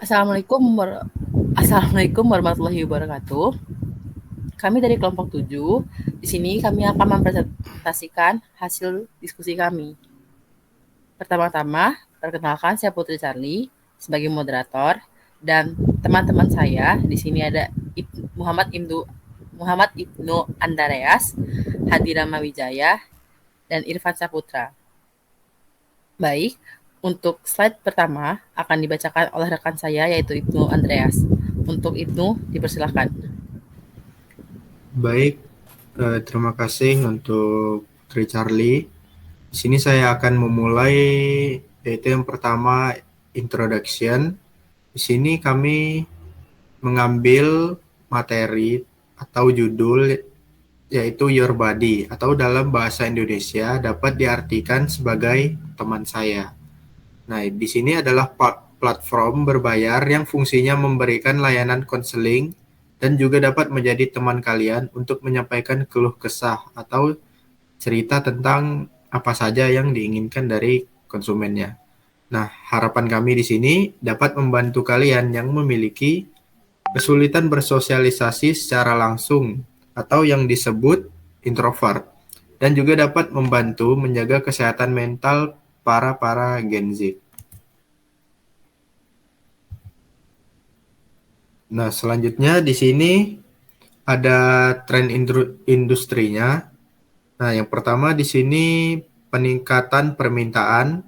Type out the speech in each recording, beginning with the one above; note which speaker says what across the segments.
Speaker 1: Assalamualaikum, Assalamualaikum warahmatullahi wabarakatuh. Kami dari kelompok 7. Di sini kami akan mempresentasikan hasil diskusi kami. Pertama-tama, perkenalkan saya Putri Charlie sebagai moderator dan teman-teman saya di sini ada Muhammad Ibnu Andareas, Hadi Ramawijaya, dan Irfan Saputra. Baik, untuk slide pertama akan dibacakan oleh rekan saya yaitu Ibnu Andreas. Untuk Ibnu, dipersilakan.
Speaker 2: Baik, terima kasih untuk Tri Charlie. Di sini saya akan memulai yaitu yang pertama introduction. Di sini kami mengambil materi atau judul yaitu Your Body atau dalam bahasa Indonesia dapat diartikan sebagai teman saya. Nah, di sini adalah platform berbayar yang fungsinya memberikan layanan konseling dan juga dapat menjadi teman kalian untuk menyampaikan keluh kesah atau cerita tentang apa saja yang diinginkan dari konsumennya. Nah, harapan kami di sini dapat membantu kalian yang memiliki kesulitan bersosialisasi secara langsung atau yang disebut introvert dan juga dapat membantu menjaga kesehatan mental para Gen Z. Nah, selanjutnya di sini ada tren industrinya. Nah, yang pertama di sini peningkatan permintaan.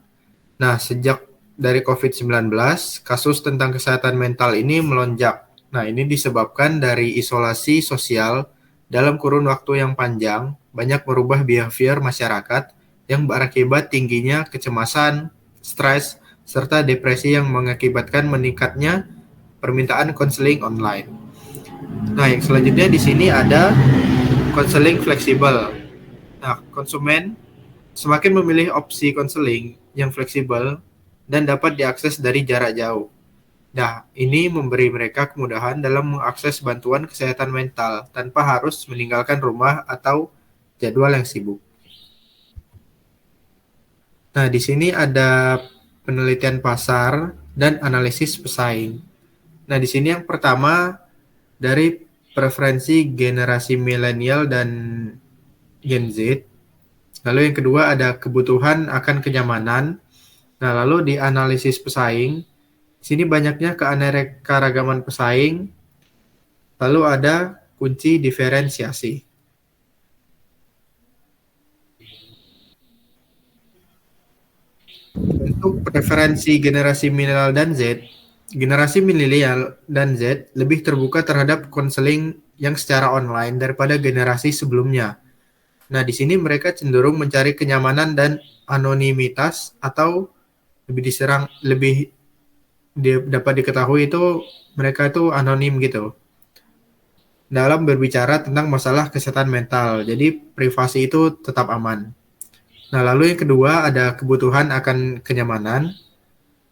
Speaker 2: Nah, sejak dari COVID-19, kasus tentang kesehatan mental ini melonjak. Nah, ini disebabkan dari isolasi sosial dalam kurun waktu yang panjang, banyak merubah behavior masyarakat yang berakibat tingginya kecemasan, stres, serta depresi yang mengakibatkan meningkatnya permintaan konseling online. Nah, yang selanjutnya di sini ada konseling fleksibel. Nah, konsumen semakin memilih opsi konseling yang fleksibel dan dapat diakses dari jarak jauh. Nah, ini memberi mereka kemudahan dalam mengakses bantuan kesehatan mental tanpa harus meninggalkan rumah atau jadwal yang sibuk. Nah, di sini ada penelitian pasar dan analisis pesaing. Nah, di sini yang pertama dari preferensi generasi milenial dan Gen Z. Lalu yang kedua ada kebutuhan akan kenyamanan. Nah, lalu di analisis pesaing, sini banyaknya keanekaragaman pesaing. Lalu ada kunci diferensiasi. Untuk preferensi generasi milenial dan Z, generasi milenial dan Z lebih terbuka terhadap konseling yang secara online daripada generasi sebelumnya. Nah, di sini mereka cenderung mencari kenyamanan dan anonimitas atau lebih dapat diketahui itu mereka itu anonim gitu dalam berbicara tentang masalah kesehatan mental. Jadi privasi itu tetap aman. Nah, lalu yang kedua ada kebutuhan akan kenyamanan.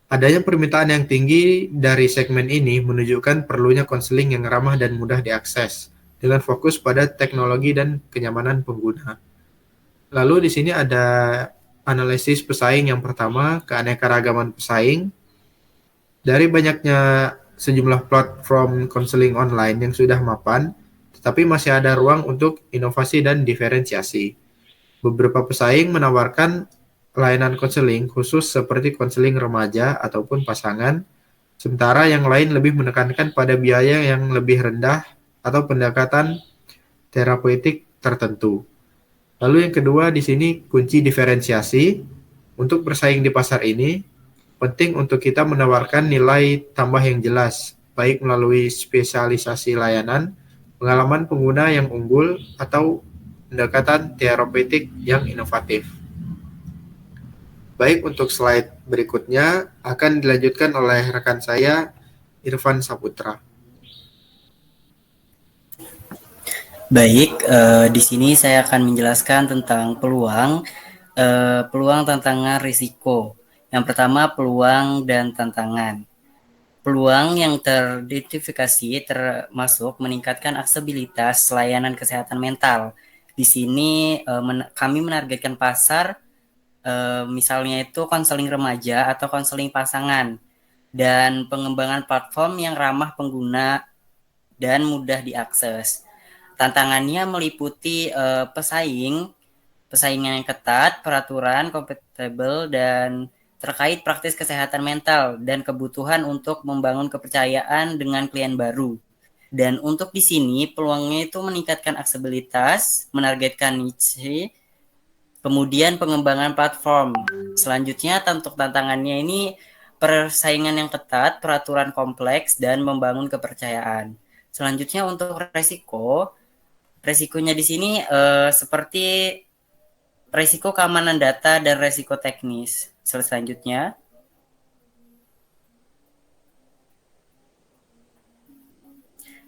Speaker 2: Adanya permintaan yang tinggi dari segmen ini menunjukkan perlunya konseling yang ramah dan mudah diakses dengan fokus pada teknologi dan kenyamanan pengguna. Lalu di sini ada analisis pesaing yang pertama, keanekaragaman pesaing. Dari banyaknya sejumlah platform konseling online yang sudah mapan, tetapi masih ada ruang untuk inovasi dan diferensiasi. Beberapa pesaing menawarkan layanan konseling khusus seperti konseling remaja ataupun pasangan, sementara yang lain lebih menekankan pada biaya yang lebih rendah atau pendekatan terapeutik tertentu. Lalu yang kedua di sini kunci diferensiasi. Untuk bersaing di pasar ini, penting untuk kita menawarkan nilai tambah yang jelas, baik melalui spesialisasi layanan, pengalaman pengguna yang unggul, atau pendekatan terapeutik yang inovatif. Baik, untuk slide berikutnya akan dilanjutkan oleh rekan saya, Irfan Saputra.
Speaker 3: Baik, di sini saya akan menjelaskan tentang peluang, tantangan, risiko. Yang pertama, peluang dan tantangan. Peluang yang teridentifikasi termasuk meningkatkan aksesibilitas layanan kesehatan mental. Di sini kami menargetkan pasar, misalnya itu konseling remaja atau konseling pasangan. dan pengembangan platform yang ramah pengguna dan mudah diakses. Tantangannya meliputi persaingan yang ketat, peraturan kompatibel, dan terkait praktis kesehatan mental dan kebutuhan untuk membangun kepercayaan dengan klien baru. Dan untuk di sini peluangnya itu meningkatkan aksesibilitas, menargetkan niche, kemudian pengembangan platform. Selanjutnya untuk tantangannya ini persaingan yang ketat, peraturan kompleks, dan membangun kepercayaan. Selanjutnya untuk resikonya di sini seperti resiko keamanan data dan resiko teknis. Selanjutnya,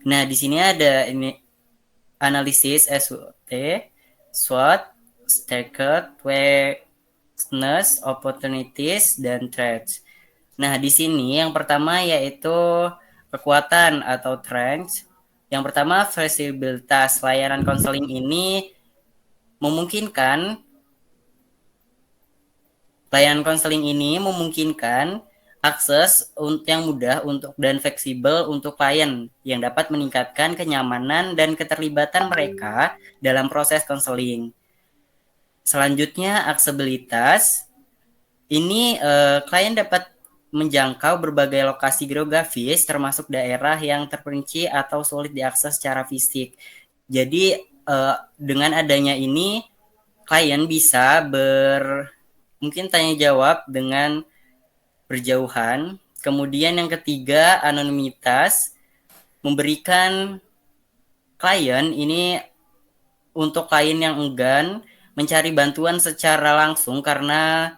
Speaker 3: nah di sini ada ini analisis SWOT, SWOT, Stakeholder, Weakness, Opportunities, dan Threats. Nah di sini yang pertama yaitu kekuatan atau strength. Yang pertama fleksibilitas. Layanan konseling ini memungkinkan akses yang mudah untuk dan fleksibel untuk klien yang dapat meningkatkan kenyamanan dan keterlibatan mereka dalam proses konseling. Selanjutnya, aksesibilitas. Ini klien dapat menjangkau berbagai lokasi geografis termasuk daerah yang terperinci atau sulit diakses secara fisik. Jadi dengan adanya ini klien bisa mungkin tanya jawab dengan berjauhan. Kemudian yang ketiga, anonimitas, memberikan klien ini untuk klien yang enggan mencari bantuan secara langsung karena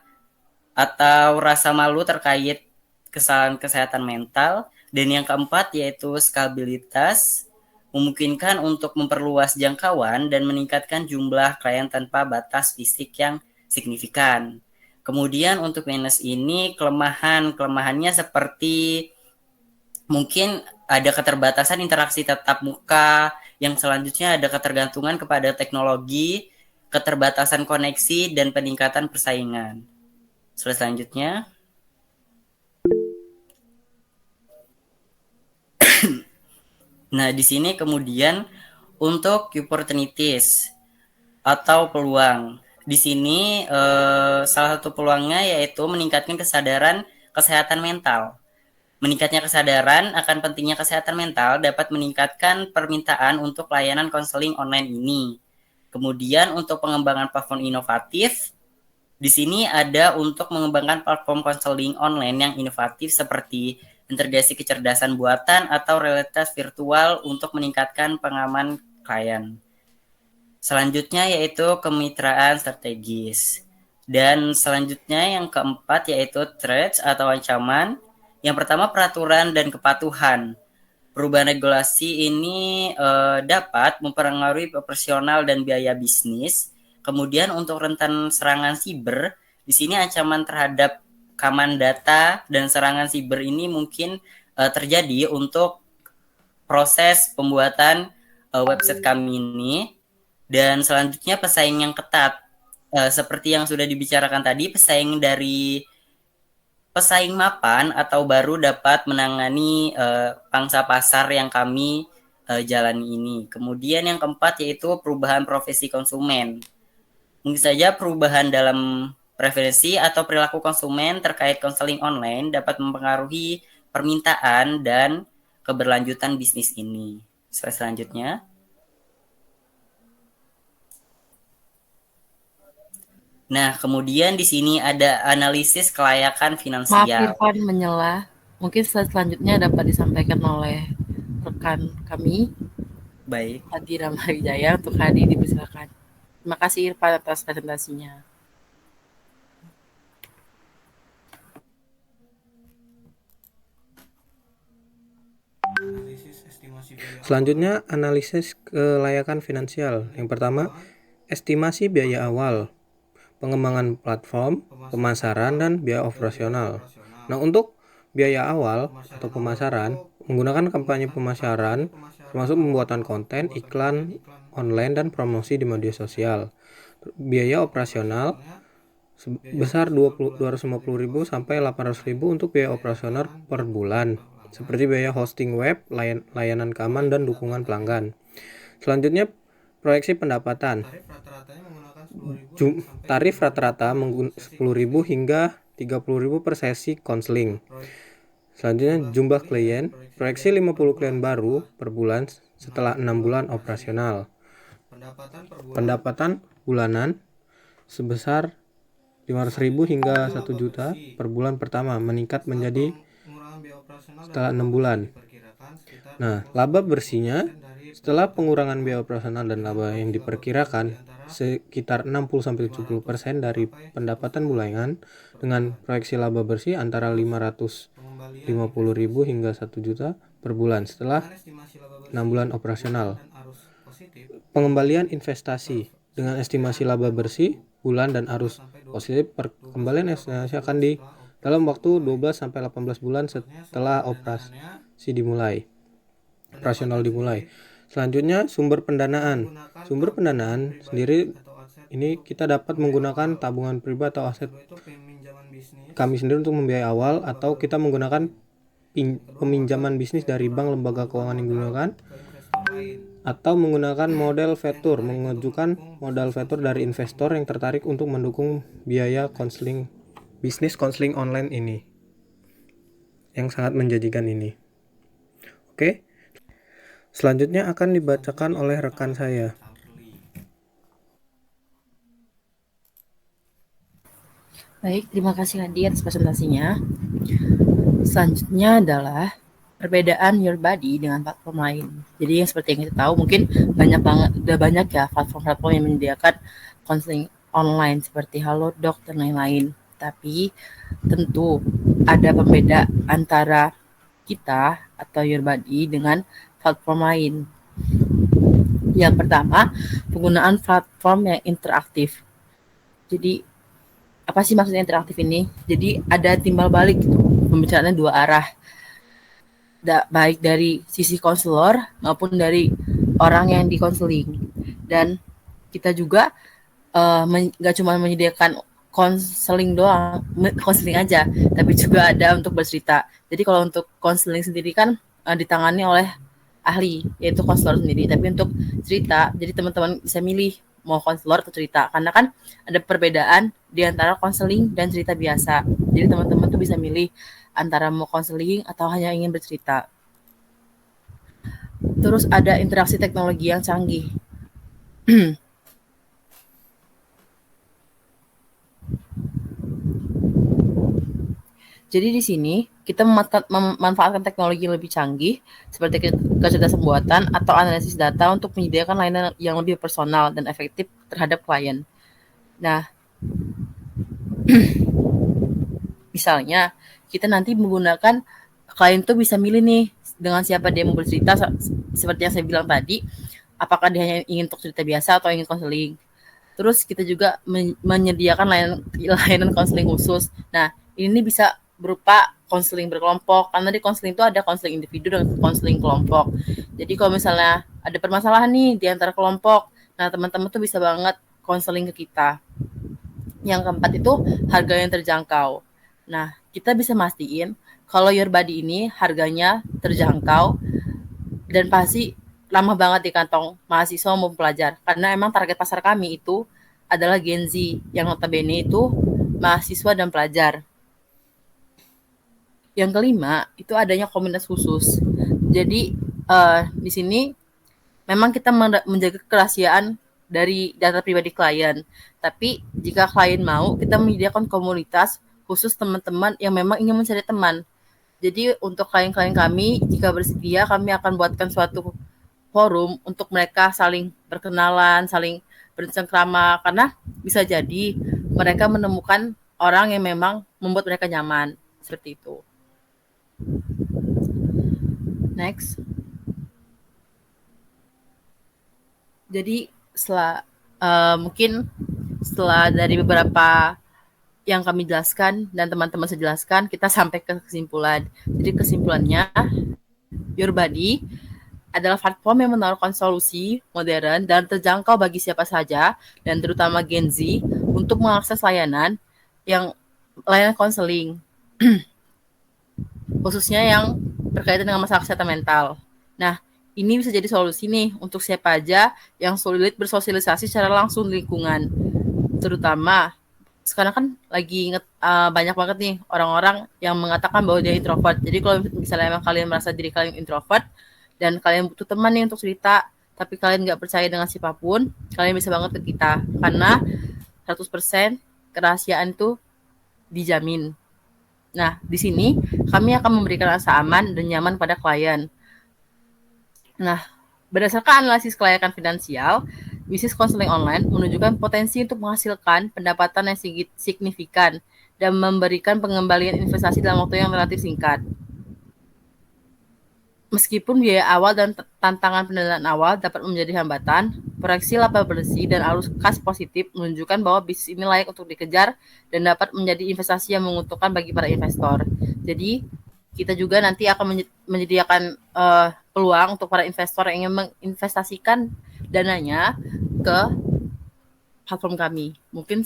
Speaker 3: atau rasa malu terkait kesalahan kesehatan mental. Dan yang keempat yaitu skabilitas, memungkinkan untuk memperluas jangkauan dan meningkatkan jumlah klien tanpa batas fisik yang signifikan. Kemudian untuk minus ini kelemahannya seperti mungkin ada keterbatasan interaksi tatap muka, yang selanjutnya ada ketergantungan kepada teknologi, keterbatasan koneksi, dan peningkatan persaingan. Selanjutnya, nah di sini kemudian untuk opportunities atau peluang. Di sini salah satu peluangnya yaitu meningkatkan kesadaran kesehatan mental. Meningkatnya kesadaran akan pentingnya kesehatan mental dapat meningkatkan permintaan untuk layanan konseling online ini. Kemudian untuk pengembangan platform inovatif, di sini ada untuk mengembangkan platform konseling online yang inovatif seperti integrasi kecerdasan buatan atau realitas virtual untuk meningkatkan pengalaman klien. Selanjutnya yaitu kemitraan strategis. Dan selanjutnya yang keempat yaitu threats atau ancaman. Yang pertama peraturan dan kepatuhan. Perubahan regulasi ini dapat mempengaruhi operasional dan biaya bisnis. Kemudian untuk rentan serangan siber, di sini ancaman terhadap keamanan data dan serangan siber ini mungkin terjadi untuk proses pembuatan website kami ini. Dan selanjutnya pesaing yang ketat. Seperti yang sudah dibicarakan tadi, pesaing mapan atau baru dapat menangani pangsa pasar yang kami jalani ini. Kemudian yang keempat yaitu perubahan profesi konsumen. Mungkin saja perubahan dalam preferensi atau perilaku konsumen terkait konseling online dapat mempengaruhi permintaan dan keberlanjutan bisnis ini. Selanjutnya. Nah, kemudian di sini ada analisis kelayakan
Speaker 1: Maaf
Speaker 3: finansial.
Speaker 1: Irfan menyela. Mungkin selanjutnya dapat disampaikan oleh rekan kami,
Speaker 3: Baik.
Speaker 1: Hadi Ramayjaya. Untuk Hadi dipersilakan. Terima kasih Irfan atas presentasinya.
Speaker 4: Selanjutnya, analisis kelayakan finansial. Yang pertama, estimasi biaya awal, pengembangan platform, pemasaran, dan biaya operasional. Nah, untuk biaya awal atau pemasaran, menggunakan kampanye pemasaran, termasuk pembuatan konten, iklan online, dan promosi di media sosial. Biaya operasional sebesar 250.000 sampai 800.000 untuk biaya operasional per bulan, seperti biaya hosting web, layanan keamanan, dan dukungan pelanggan. Selanjutnya, proyeksi pendapatan. Tarif rata-rata 10.000 hingga 30.000 per sesi konseling. Selanjutnya, jumlah klien. Proyeksi 50 klien baru per bulan setelah 6 bulan operasional. Pendapatan bulanan sebesar 500.000 hingga 1 juta per bulan pertama, meningkat menjadi setelah 6 bulan. Nah, laba bersihnya setelah pengurangan biaya operasional dan laba yang diperkirakan sekitar 60-70% dari pendapatan bulanan, dengan proyeksi laba bersih antara 550.000 hingga 1 juta per bulan setelah 6 bulan operasional. Pengembalian investasi dengan estimasi laba bersih bulan dan arus positif. Pengembalian investasi akan di dalam waktu 12-18 bulan setelah operasional dimulai. Selanjutnya, sumber pendanaan. Sumber pendanaan sendiri ini kita dapat menggunakan tabungan pribadi atau aset kami sendiri untuk membiayai awal, atau kita menggunakan peminjaman bisnis dari bank lembaga keuangan yang digunakan, atau menggunakan model venture, mengajukan modal venture dari investor yang tertarik untuk mendukung biaya bisnis konseling online ini yang sangat menjanjikan ini. Oke. Selanjutnya akan dibacakan oleh rekan saya.
Speaker 1: Baik, terima kasih Hadi atas presentasinya. Selanjutnya adalah perbedaan YourBuddy dengan platform lain. Jadi yang seperti yang kita tahu, mungkin udah banyak ya platform-platform yang menyediakan konseling online seperti Halodoc dan lain-lain. Tapi tentu ada pembeda antara kita atau YourBuddy dengan platform lain. Yang pertama, penggunaan platform yang interaktif. Jadi apa sih maksudnya interaktif ini? Jadi ada timbal balik gitu, pembicaraannya dua arah. Baik dari sisi konselor maupun dari orang yang dikonseling. Dan kita juga nggak cuma menyediakan konseling doang, konseling aja, tapi juga ada untuk bercerita. Jadi kalau untuk konseling sendiri kan ditangani oleh ahli, yaitu konselor sendiri. Tapi untuk cerita, jadi teman-teman bisa milih mau konselor atau cerita, karena kan ada perbedaan di antara konseling dan cerita biasa. Jadi teman-teman tuh bisa milih antara mau konseling atau hanya ingin bercerita. Terus ada interaksi teknologi yang canggih. Jadi di sini kita memanfaatkan teknologi yang lebih canggih seperti kecerdasan buatan atau analisis data untuk menyediakan layanan yang lebih personal dan efektif terhadap klien. Nah, misalnya kita nanti menggunakan klien tuh bisa milih nih dengan siapa dia mau bercerita, seperti yang saya bilang tadi, apakah dia hanya ingin untuk cerita biasa atau ingin konseling. Terus kita juga menyediakan layanan konseling khusus. Nah, ini bisa berupa konseling berkelompok, karena di konseling itu ada konseling individu dan konseling kelompok. Jadi kalau misalnya ada permasalahan nih di antara kelompok, nah teman-teman tuh bisa banget konseling ke kita. Yang keempat itu harga yang terjangkau. Nah, kita bisa mastiin kalau YourBuddy ini harganya terjangkau dan pasti lama banget di kantong mahasiswa maupun pelajar. Karena emang target pasar kami itu adalah Gen Z, yang notabene itu mahasiswa dan pelajar. Yang kelima, itu adanya komunitas khusus. Jadi, di sini memang kita menjaga kerahasiaan dari data pribadi klien. Tapi, jika klien mau, kita menyediakan komunitas khusus teman-teman yang memang ingin mencari teman. Jadi, untuk klien-klien kami, jika bersedia, kami akan buatkan suatu forum untuk mereka saling berkenalan, saling bercengkrama, karena bisa jadi mereka menemukan orang yang memang membuat mereka nyaman. Seperti itu. Next. Jadi mungkin setelah dari beberapa yang kami jelaskan dan teman-teman saya jelaskan, kita sampai ke kesimpulan. Jadi kesimpulannya, YourBuddy adalah platform yang menawarkan solusi modern dan terjangkau bagi siapa saja, dan terutama Gen Z, untuk mengakses layanan yang layanan konseling, khususnya yang berkaitan dengan masalah kesehatan mental. Nah, ini bisa jadi solusi nih untuk siapa aja yang sulit bersosialisasi secara langsung di lingkungan. Terutama sekarang kan lagi banyak banget nih orang-orang yang mengatakan bahwa dia introvert. Jadi kalau misalnya emang kalian merasa diri kalian introvert dan kalian butuh teman nih untuk cerita, tapi kalian nggak percaya dengan siapapun, kalian bisa banget ke kita. Karena 100% kerahasiaan itu dijamin. Nah, di sini kami akan memberikan rasa aman dan nyaman pada klien. Nah, berdasarkan analisis kelayakan finansial, bisnis konseling online menunjukkan potensi untuk menghasilkan pendapatan yang signifikan dan memberikan pengembalian investasi dalam waktu yang relatif singkat. Meskipun biaya awal dan tantangan pendanaan awal dapat menjadi hambatan, proyeksi laba bersih dan arus kas positif menunjukkan bahwa bisnis ini layak untuk dikejar dan dapat menjadi investasi yang menguntungkan bagi para investor. Jadi, kita juga nanti akan menyediakan peluang untuk para investor yang ingin menginvestasikan dananya ke platform kami. Mungkin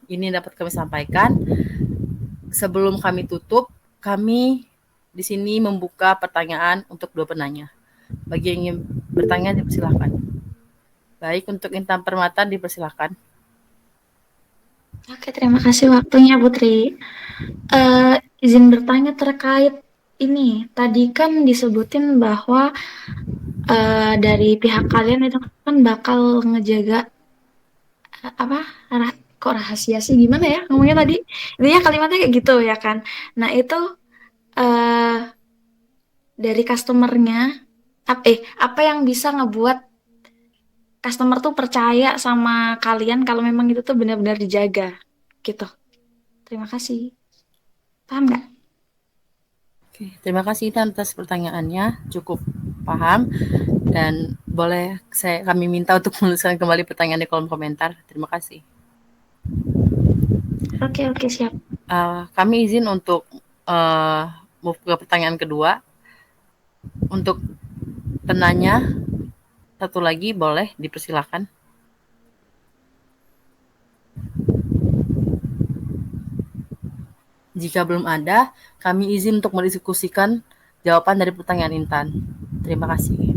Speaker 1: ini dapat kami sampaikan. Sebelum kami tutup, kami di sini membuka pertanyaan untuk dua penanya. Bagi yang ingin bertanya, dipersilakan. Baik, untuk Intan Permata, dipersilakan.
Speaker 5: Oke, terima kasih waktunya, Putri. Izin bertanya terkait ini. Tadi kan disebutin bahwa dari pihak kalian itu kan bakal ngejaga apa? Kok rahasia sih? Gimana ya ngomongnya tadi? Intinya kalimatnya kayak gitu ya kan. Nah, itu eh dari customernya apa yang bisa ngebuat customer tuh percaya sama kalian kalau memang itu tuh benar-benar dijaga gitu. Terima kasih. Paham nggak?
Speaker 1: Oke, terima kasih Intan atas pertanyaannya. Cukup paham dan boleh kami minta untuk menuliskan kembali pertanyaan di kolom komentar. Terima kasih.
Speaker 5: Oke, siap.
Speaker 1: Kami izin untuk move ke pertanyaan kedua. Untuk penanya, satu lagi boleh dipersilakan. Jika belum ada, kami izin untuk mendiskusikan jawaban dari pertanyaan Intan. Terima kasih.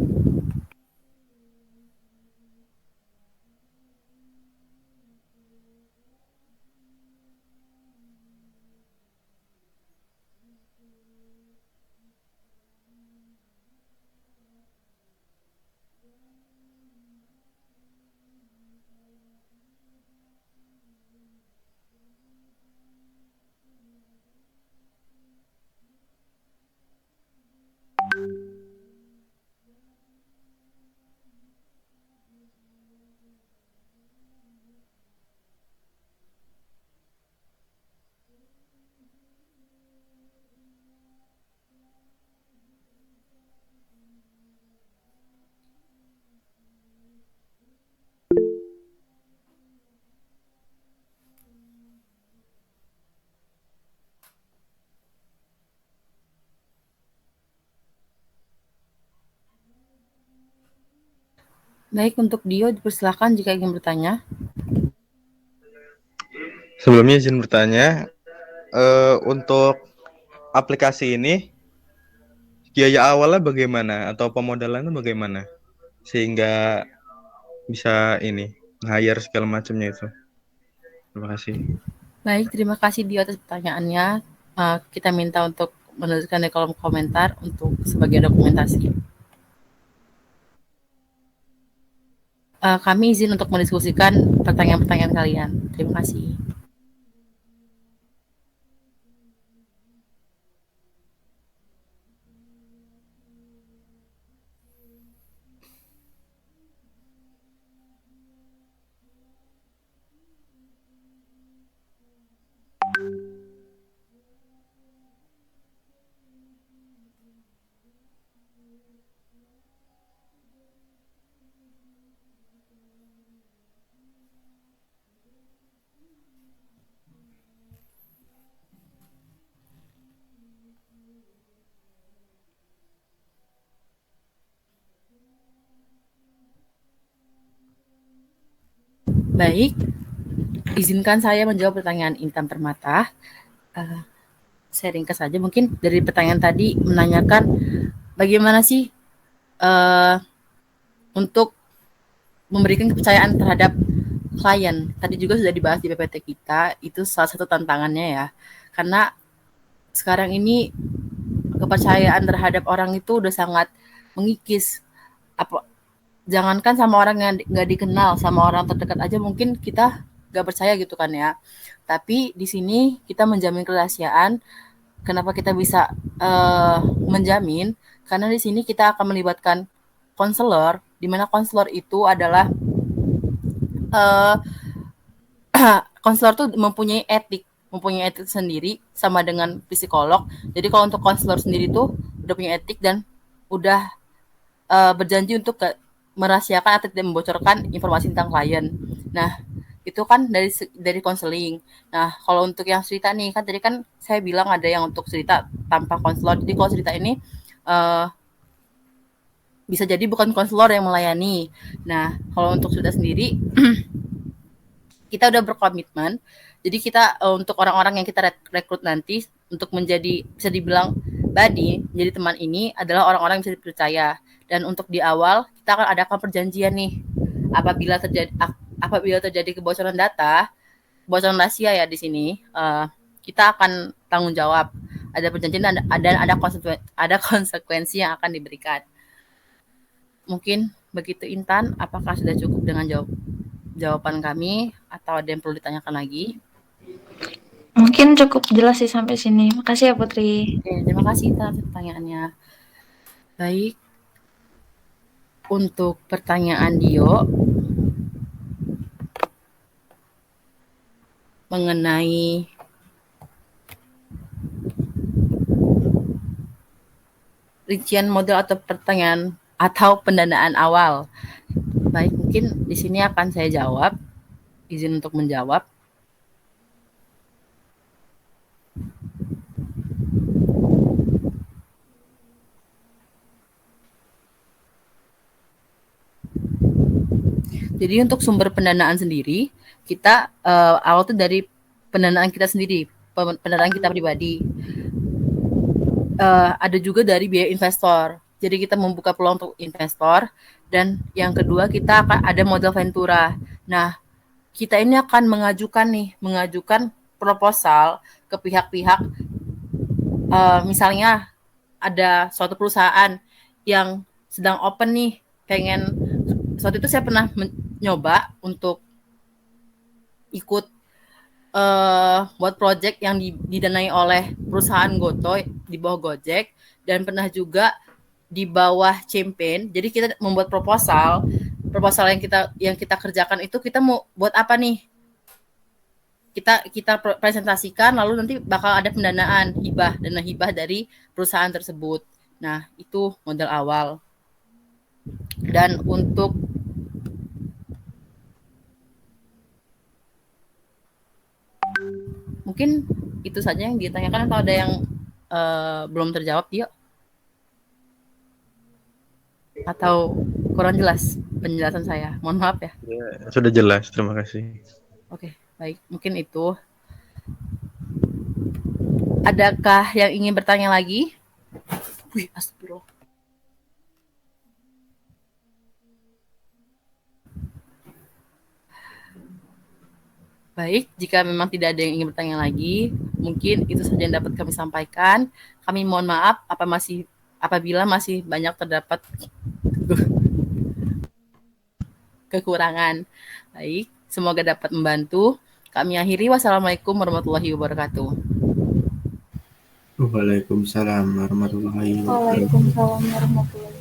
Speaker 1: Baik, untuk Dio dipersilakan jika ingin bertanya.
Speaker 6: Sebelumnya izin bertanya, untuk aplikasi ini biaya awalnya bagaimana atau pemodalannya bagaimana sehingga bisa ini hire segala macamnya itu. Terima kasih.
Speaker 1: Baik, terima kasih Dio atas pertanyaannya. Kita minta untuk menuliskan di kolom komentar untuk sebagai dokumentasi. Kami izin untuk mendiskusikan pertanyaan-pertanyaan kalian. Terima kasih. Baik, Izinkan saya menjawab pertanyaan Intan Permata. Saya ringkas saja, mungkin dari pertanyaan tadi menanyakan bagaimana sih untuk memberikan kepercayaan terhadap klien. Tadi juga sudah dibahas di PPT kita, itu salah satu tantangannya ya. Karena sekarang ini kepercayaan terhadap orang itu udah sangat mengikis. Jangankan sama orang yang nggak dikenal, sama orang terdekat aja mungkin kita nggak percaya gitu kan ya. Tapi di sini kita menjamin kerahasiaan. Kenapa kita bisa menjamin? Karena di sini kita akan melibatkan konselor, di mana konselor itu adalah konselor tuh mempunyai etik sendiri sama dengan psikolog. Jadi kalau untuk konselor sendiri tuh udah punya etik dan udah berjanji untuk merahasiakan atau tidak membocorkan informasi tentang klien. Nah, itu kan dari konseling. Nah, kalau untuk yang cerita nih, kan tadi kan saya bilang ada yang untuk cerita tanpa konselor. Jadi kalau cerita ini bisa jadi bukan konselor yang melayani. Nah, kalau untuk cerita sendiri, kita udah berkomitmen. Jadi kita untuk orang-orang yang kita rekrut nanti untuk menjadi, bisa dibilang buddy, jadi teman ini adalah orang-orang yang bisa dipercaya. Dan untuk di awal kita akan adakan perjanjian nih. Apabila terjadi kebocoran data, kebocoran rahasia ya di sini, kita akan tanggung jawab. Ada perjanjian dan ada konsekuensi yang akan diberikan. Mungkin begitu Intan, apakah sudah cukup dengan jawaban kami atau ada yang perlu ditanyakan lagi?
Speaker 5: Mungkin cukup jelas sih sampai sini. Makasih ya Putri.
Speaker 1: Oke, terima kasih Intan atas pertanyaannya. Baik, untuk pertanyaan Dio mengenai rincian model atau pertanyaan atau pendanaan awal. Baik, mungkin di sini akan saya jawab. Izin untuk menjawab. Jadi untuk sumber pendanaan sendiri, kita awal tuh dari pendanaan kita sendiri, pendanaan kita pribadi. Ada juga dari biaya investor. Jadi kita membuka peluang untuk investor. Dan yang kedua kita akan ada modal ventura. Nah, kita ini akan mengajukan proposal ke pihak-pihak. Misalnya ada suatu perusahaan yang sedang open nih, pengen. Saat itu saya pernah nyoba untuk ikut buat project yang didanai oleh perusahaan Goto di bawah Gojek, dan pernah juga di bawah Campaign. Jadi kita membuat proposal yang kita kerjakan itu, kita mau buat apa nih? Kita presentasikan, lalu nanti bakal ada dana hibah dari perusahaan tersebut. Nah, itu modal awal. Dan untuk mungkin itu saja yang ditanyakan, atau ada yang belum terjawab, Tio? Atau kurang jelas penjelasan saya? Mohon maaf ya.
Speaker 6: Sudah jelas, terima kasih.
Speaker 1: Oke, baik. Mungkin itu. Adakah yang ingin bertanya lagi? Wih, astagfirullah. Baik, jika memang tidak ada yang ingin bertanya lagi, mungkin itu saja yang dapat kami sampaikan. Kami mohon maaf apabila masih banyak terdapat kekurangan. Baik, semoga dapat membantu. Kami akhiri. Wassalamualaikum warahmatullahi wabarakatuh.
Speaker 2: Waalaikumsalam warahmatullahi wabarakatuh.
Speaker 5: Waalaikumsalam warahmatullahi wabarakatuh.